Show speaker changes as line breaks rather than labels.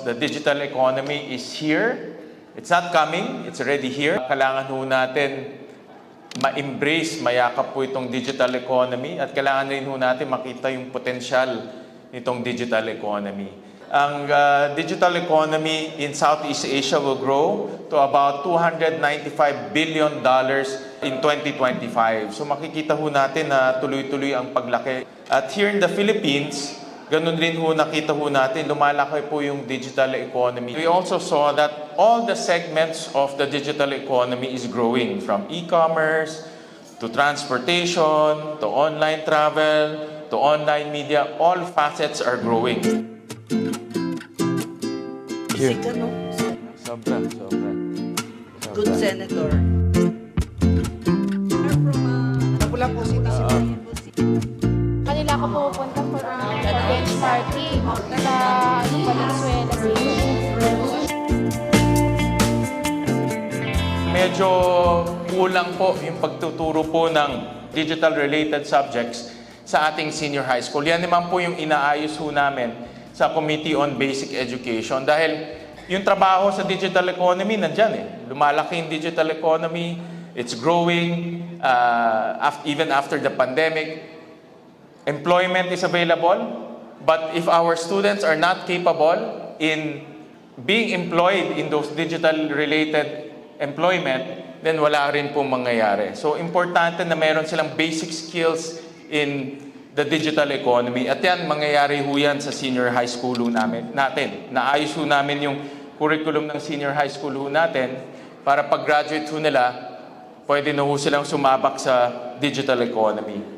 the digital economy is here. It's not coming, it's already here. Kailangan ho natin ma-embrace, mayakap po itong digital economy at kailangan rin ho natin makita yung potential nitong digital economy. Ang digital economy in Southeast Asia will grow to about $295 billion in 2025. So makikita ho natin na tuloy-tuloy ang paglaki. At here in the Philippines, ganun rin ho nakita ho natin, lumalaki po yung digital economy. We also saw that all the segments of the digital economy is growing, from e-commerce, to transportation, to online travel, to online media. All facets are growing. Here.
Sikat, no?
Sobra.
Good senator. Lapu-Lapu City.
Kanila ako pupunta for benchmarking sa Valenzuela City.
Medyo kulang po yung pagtuturo po ng digital-related subjects sa ating senior high school. Yan naman po yung inaayos ho namin sa Committee on Basic Education. Dahil yung trabaho sa digital economy, nandyan eh. Lumalaki yung digital economy, it's growing, even after the pandemic. Employment is available, but if our students are not capable in being employed in those digital-related employment, then wala rin pong mangyayari. So, importante na meron silang basic skills in the digital economy. At yan, mangyayari ho yan sa senior high school natin. Naayos ho namin yung curriculum ng senior high school ho natin para pag-graduate ho nila, pwede na ho silang sumabak sa digital economy.